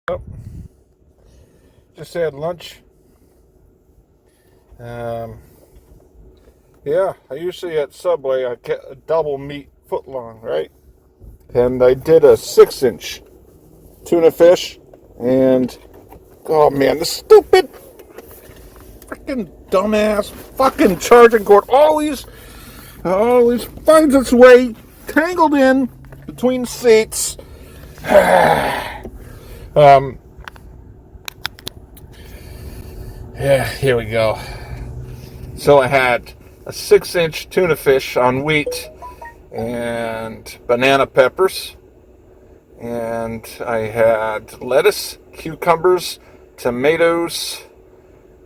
Oh, just had lunch. Um, yeah, I usually at Subway I get a double meat footlong, right? And I did a 6-inch tuna fish, and oh man, the stupid freaking dumbass fucking charging cord always finds its way tangled in between seats. um, yeah, here we go. So I had a 6-inch tuna fish on wheat and banana peppers, and I had lettuce, cucumbers, tomatoes,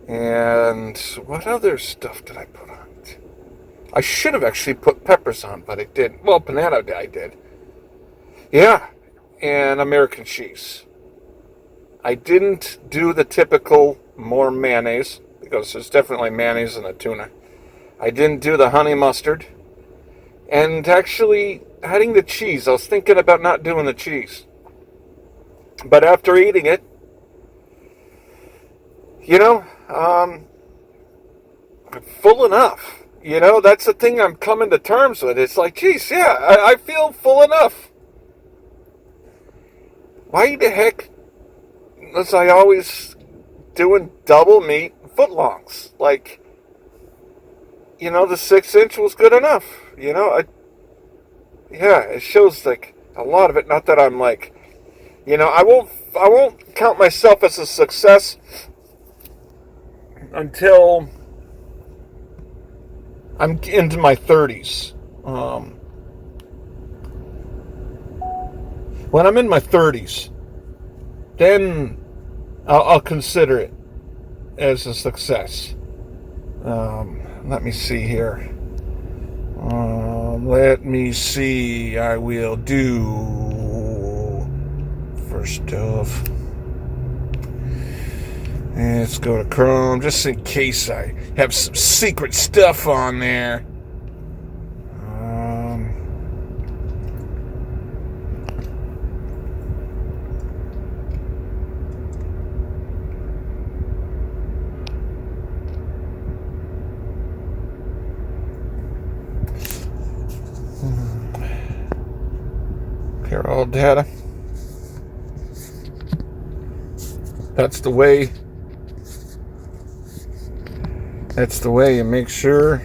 and what other stuff did I put on it? I should have actually put peppers on, but I didn't. Well, banana I did. Yeah, and American cheese. I didn't do the typical more mayonnaise, because there's definitely mayonnaise in the tuna. I didn't do the honey mustard. And actually, adding the cheese, I was thinking about not doing the cheese. But after eating it, you know, I'm full enough. That's the thing I'm coming to terms with. It's like, geez, yeah, I feel full enough. Why the heck was I always doing double meat footlongs? Like, the 6-inch was good enough. Yeah, it shows like a lot of it. Not that I'm like, I won't count myself as a success until I'm into my 30s. When I'm in my 30s, then I'll consider it as a success. Let me see here. Let me see. I will do first off. Let's go to Chrome just in case I have some secret stuff on there. Here, all data. That's the way. That's the way you make sure.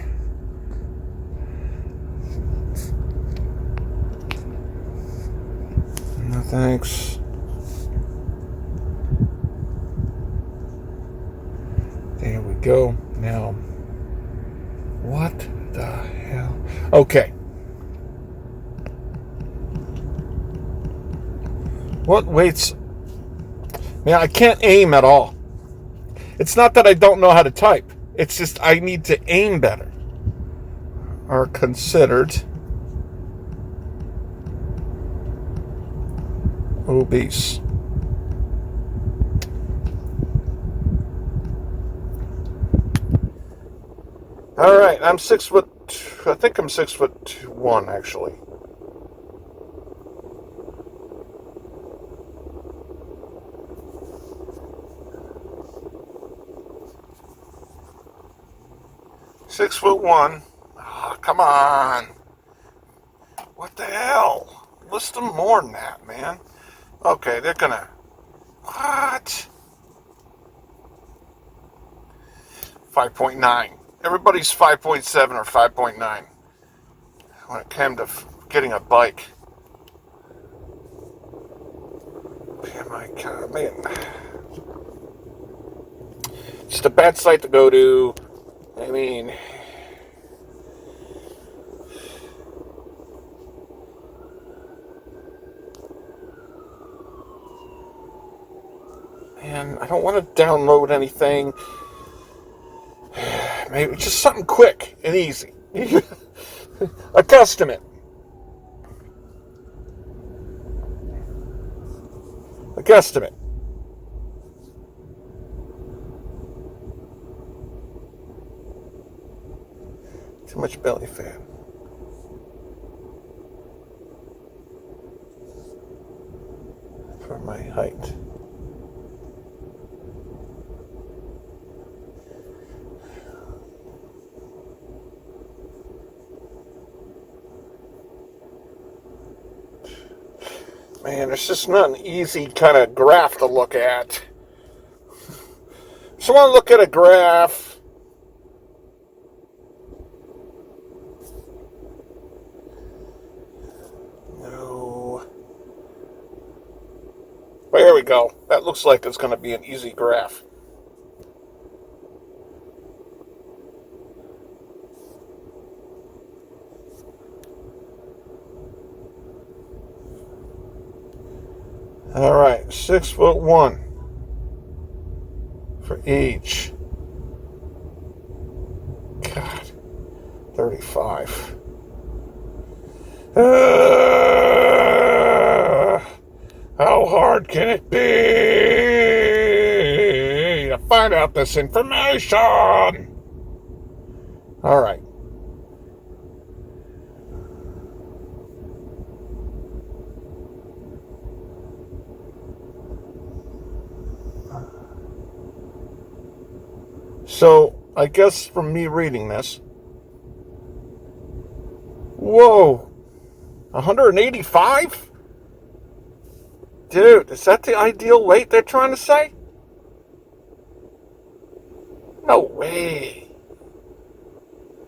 No thanks. There we go. Now, what the hell? Okay. What weights? Man, I can't aim at all. It's not that I don't know how to type. It's just I need to aim better. Are considered obese. All right, I'm 6 foot. I think I'm 6'1" actually. (6'1). Oh, come on. What the hell? List them more than that, man. Okay, they're gonna. What? 5.9. Everybody's 5.7 or 5.9 when it came to getting a bike. Oh my God, man. It's a bad site to go to. I mean, man, I don't want to download anything. Maybe just something quick and easy. Accustom it. Accustom it. Too much belly fat. For my height. It's just not an easy kind of graph to look at. So I want to look at a graph. No. Well, there we go. That looks like it's going to be an easy graph. All right, 6'1" for each. God, 35. How hard can it be to find out this information? All right. So, I guess from me reading this, whoa, 185? Dude, is that the ideal weight they're trying to say? No way.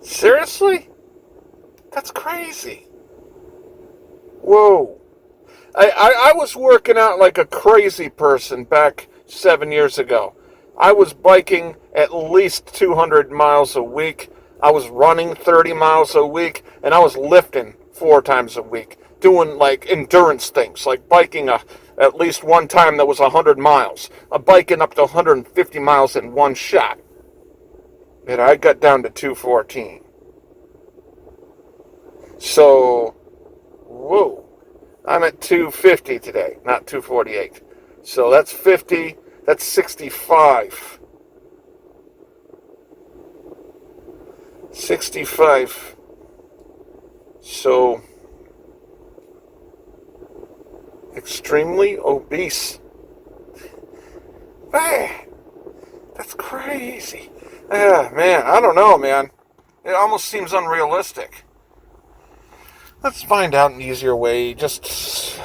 Seriously? That's crazy. Whoa. I was working out like a crazy person back 7 years ago. I was biking at least 200 miles a week. I was running 30 miles a week, and I was lifting 4 times a week, doing like endurance things, like biking at least one time that was 100 miles, biking up to 150 miles in one shot. And I got down to 214. So, whoa. I'm at 250 today, not 248. So that's 50, that's 65. 65. So, extremely obese. Man, that's crazy. Yeah, man, I don't know, man. It almost seems unrealistic. Let's find out an easier way. Just,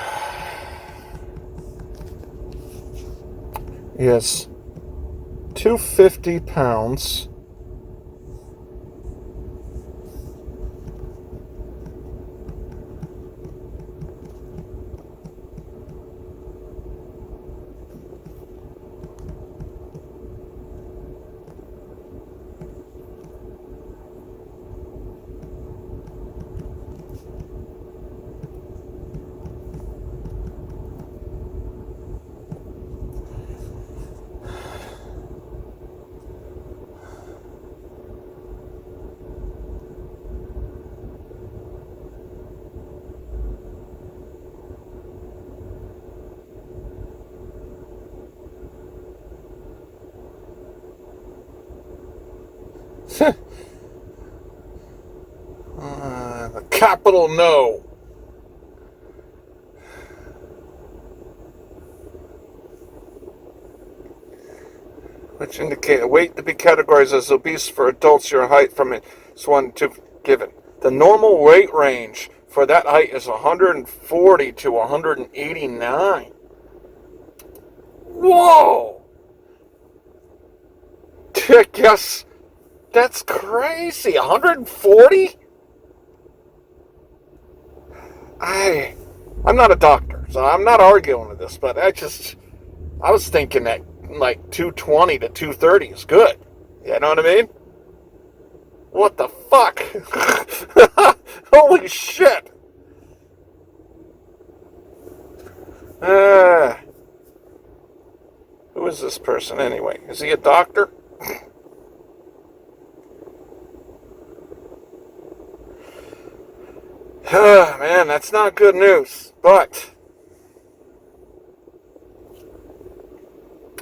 yes, 250 pounds. A capital no. Which indicate a weight to be categorized as obese for adults. Your height from it is 1 to given. The normal weight range for that height is 140 to 189. Whoa! Yes, that's crazy. 140? I'm not a doctor, so I'm not arguing with this, but I was thinking that like 220 to 230 is good. You know what I mean? What the fuck? Holy shit. Who is this person anyway? Is he a doctor? Man, that's not good news, but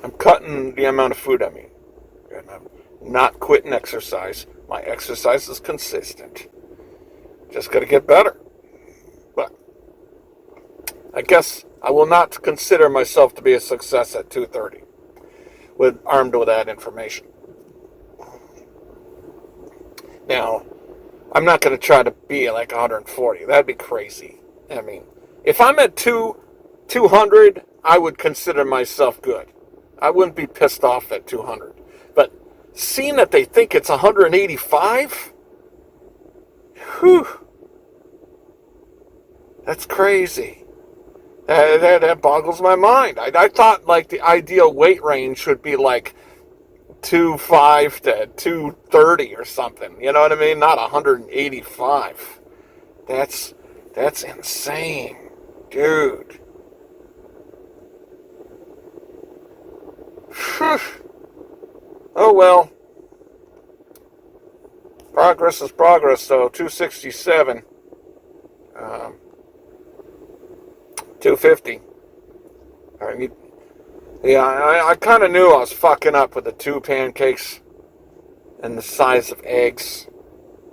I'm cutting the amount of food I eat. And I'm not quitting exercise. My exercise is consistent. Just got to get better. But I guess I will not consider myself to be a success at 2:30, armed with that information. Now, I'm not going to try to be like 140. That'd be crazy. I mean, if I'm at 200, I would consider myself good. I wouldn't be pissed off at 200. But seeing that they think it's 185, whew, that's crazy. That boggles my mind. I thought like the ideal weight range should be like 2.5 to 230 or something. You know what I mean? Not 185. That's insane, dude. Oh well. Progress is progress, though. 267. 250. Yeah, I kind of knew I was fucking up with the 2 pancakes and the size of eggs.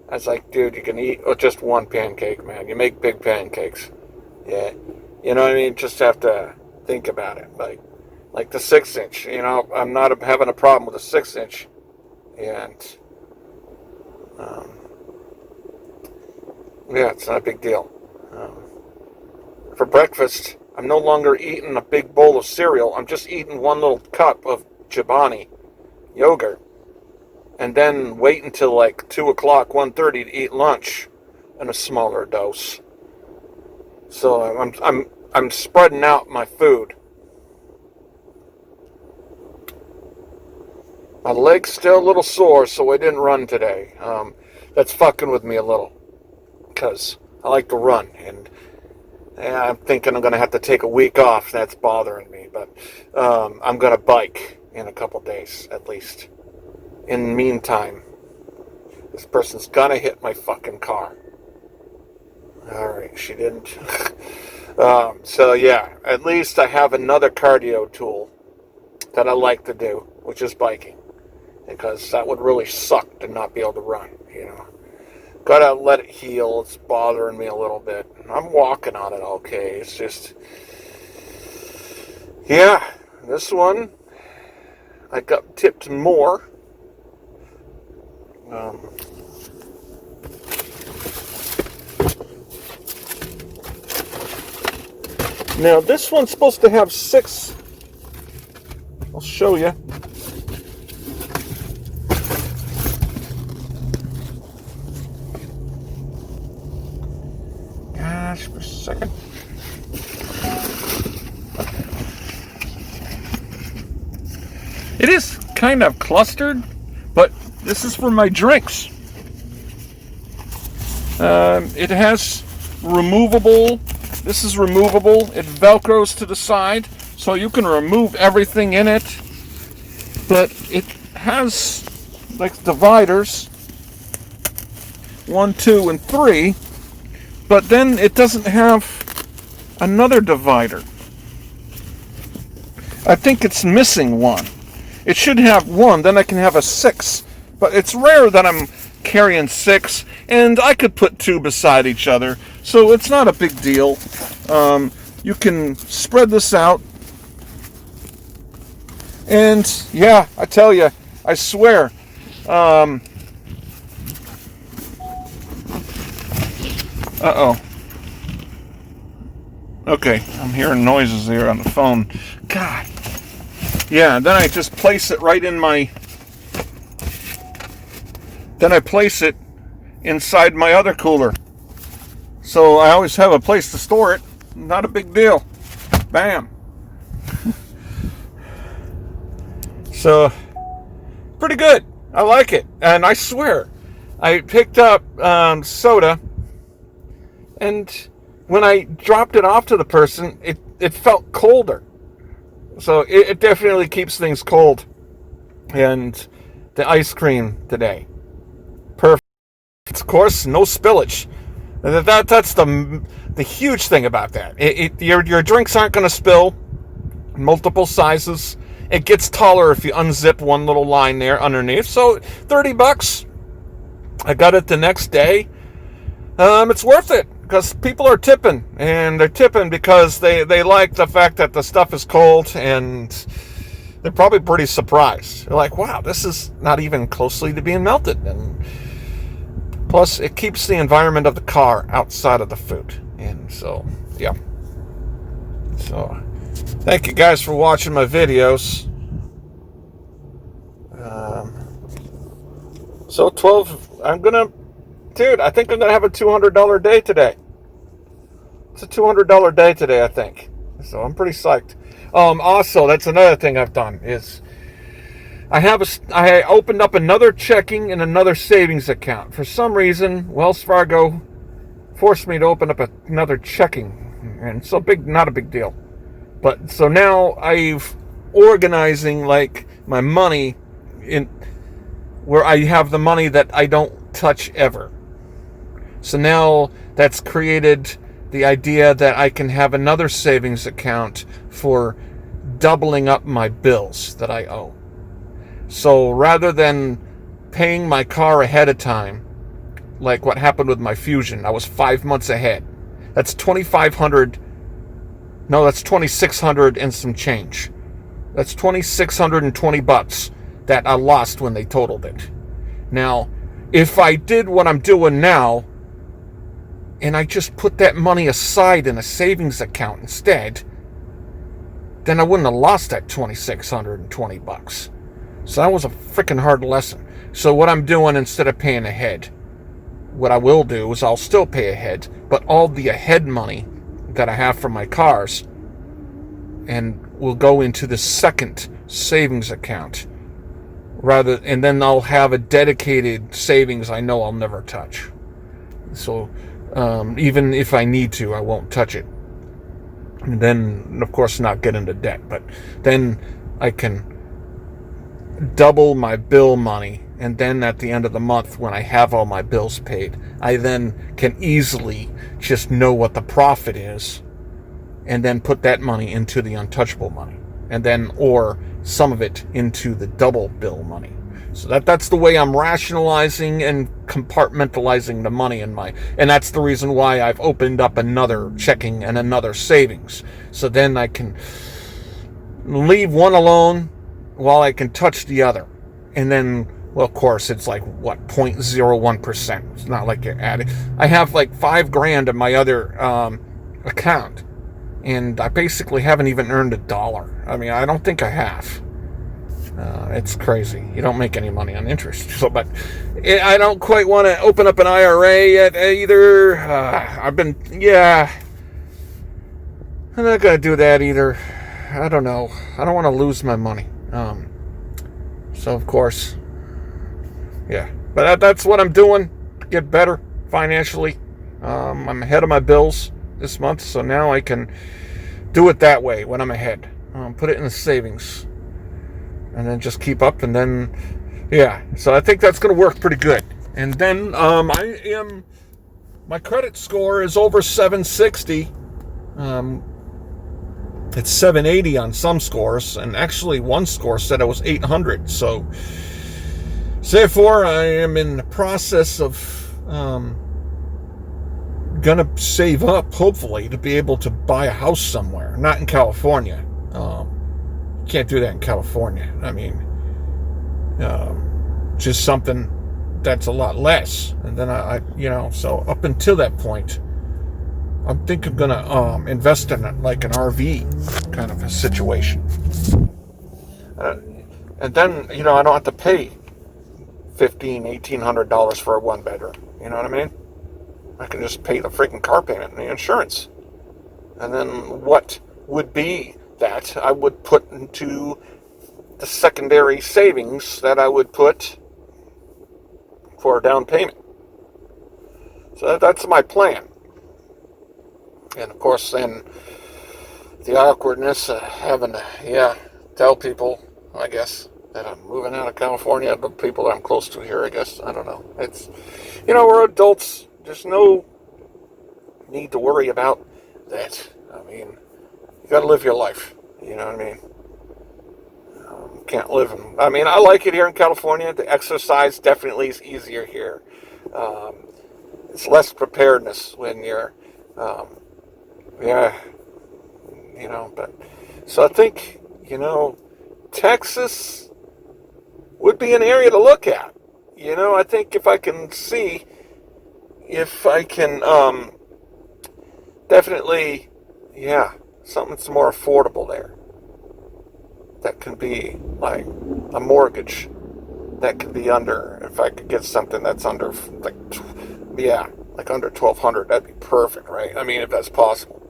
I was like, dude, you can eat just 1 pancake, man. You make big pancakes. Yeah. You know what I mean? Just have to think about it. Like the 6-inch. You know, I'm not having a problem with a 6-inch. And, yeah, it's not a big deal. For breakfast, I'm no longer eating a big bowl of cereal. I'm just eating 1 little cup of Chobani yogurt. And then wait until like 2 o'clock, 1:30 to eat lunch in a smaller dose. So I'm spreading out my food. My leg's still a little sore, so I didn't run today. That's fucking with me a little, because I like to run, and I'm thinking I'm going to have to take a week off. That's bothering me, but I'm going to bike in a couple days, at least. In the meantime, this person's going to hit my fucking car. Alright, she didn't. So yeah, at least I have another cardio tool that I like to do, which is biking. Because that would really suck to not be able to run, you know. Gotta let it heal. It's bothering me a little bit. I'm walking on it okay. It's just, yeah, this one, I got tipped more. Now, this one's supposed to have 6. I'll show you. For a second. It is kind of clustered, but this is for my drinks. It has removable. This is removable. It velcros to the side, so you can remove everything in it. But it has like dividers, 1, 2, and 3. But then it doesn't have another divider. I think it's missing 1. It should have 1, then I can have a 6. But it's rare that I'm carrying 6, and I could put 2 beside each other, so it's not a big deal. You can spread this out. And yeah, I tell you, I swear, uh-oh. Okay, I'm hearing noises here on the phone. God. Yeah, then I just place it right in my... Then I place it inside my other cooler. So I always have a place to store it. Not a big deal. Bam. So, pretty good. I like it. And I swear, I picked up soda, and when I dropped it off to the person, it felt colder. So it definitely keeps things cold. And the ice cream today, perfect. Of course, no spillage. That's the huge thing about that. Your drinks aren't going to spill. Multiple sizes. It gets taller if you unzip one little line there underneath. So $30. I got it the next day. It's worth it because people are tipping, and they're tipping because they like the fact that the stuff is cold, and they're probably pretty surprised. They're like, wow, this is not even closely to being melted. And plus, it keeps the environment of the car outside of the food. And so, yeah. So, thank you guys for watching my videos. So 12, I think I'm gonna have a $200 day today. It's a $200 day today, I think. So I'm pretty psyched. Also, that's another thing I've done is I opened up another checking and another savings account. For some reason, Wells Fargo forced me to open up another checking, and so not a big deal. But so now I've organizing like my money in where I have the money that I don't touch ever. So now that's created the idea that I can have another savings account for doubling up my bills that I owe. So rather than paying my car ahead of time, like what happened with my Fusion, I was 5 months ahead. That's $2,600 and some change. That's $2,620 that I lost when they totaled it. Now, if I did what I'm doing now, and I just put that money aside in a savings account instead, then I wouldn't have lost that $2,620. So that was a freaking hard lesson. So what I'm doing, instead of paying ahead, what I will do is I'll still pay ahead, but all the ahead money that I have from my cars and will go into the second savings account, and then I'll have a dedicated savings I know I'll never touch. So even if I need to, I won't touch it. And then, of course, not get into debt, but then I can double my bill money, and then at the end of the month, when I have all my bills paid, I then can easily just know what the profit is, and then put that money into the untouchable money, and then or some of it into the double bill money. So that's the way I'm rationalizing and compartmentalizing the money and that's the reason why I've opened up another checking and another savings. So then I can leave one alone while I can touch the other. And then, well, of course, it's like, 0.01%. It's not like you're adding. I have like $5,000 in my other account, and I basically haven't even earned $1. I mean, I don't think I have. It's crazy. You don't make any money on interest. So, but I don't quite want to open up an IRA yet either. I'm not going to do that either. I don't know. I don't want to lose my money. So of course, yeah, but that's what I'm doing to get better financially. I'm ahead of my bills this month, so now I can do it that way when I'm ahead. Put it in the savings, and then just keep up, and then, yeah. So I think that's going to work pretty good. And then my credit score is over 760. It's 780 on some scores, and actually one score said it was 800. So therefore, I am in the process of gonna save up, hopefully, to be able to buy a house somewhere. Not in California. Can't do that in California. I mean, just something that's a lot less. And then so up until that point, I think I'm going to invest in it like an RV kind of a situation. And then, I don't have to pay $1,500, $1,800 for a one bedroom. You know what I mean? I can just pay the freaking car payment and the insurance. And then what would be that I would put into the secondary savings that I would put for a down payment. So that's my plan. And of course, then the awkwardness of having to, tell people, I guess, that I'm moving out of California, the people that I'm close to here, I guess. I don't know. It's, we're adults. There's no need to worry about that. I mean, you got to live your life. You know what I mean? Can't live in. I mean, I like it here in California. The exercise definitely is easier here. It's less preparedness when you're, but so I think, Texas would be an area to look at. I think if I can definitely, something that's more affordable there. That can be like a mortgage. That could be under, if I could get something that's under, like, yeah, like under 1,200, that'd be perfect, right? I mean, if that's possible.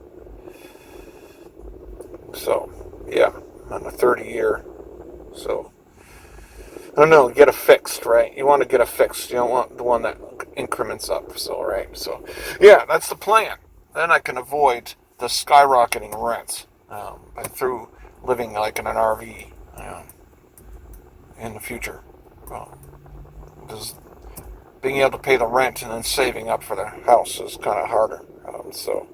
So, yeah, on a 30-year. So, I don't know, get a fixed, right? You want to get a fixed. You don't want the one that increments up. So, right? So, yeah, that's the plan. Then I can avoid the skyrocketing rents through living like in an RV in the future. Because being able to pay the rent and then saving up for the house is kind of harder. So,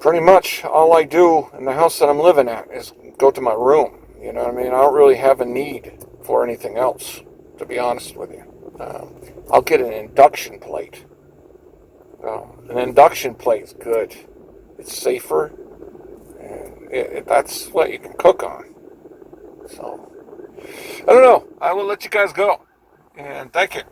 pretty much all I do in the house that I'm living at is go to my room. You know what I mean? I don't really have a need for anything else, to be honest with you. I'll get an induction plate. An induction plate's good. It's safer, and that's what you can cook on. So, I don't know. I will let you guys go. And thank you.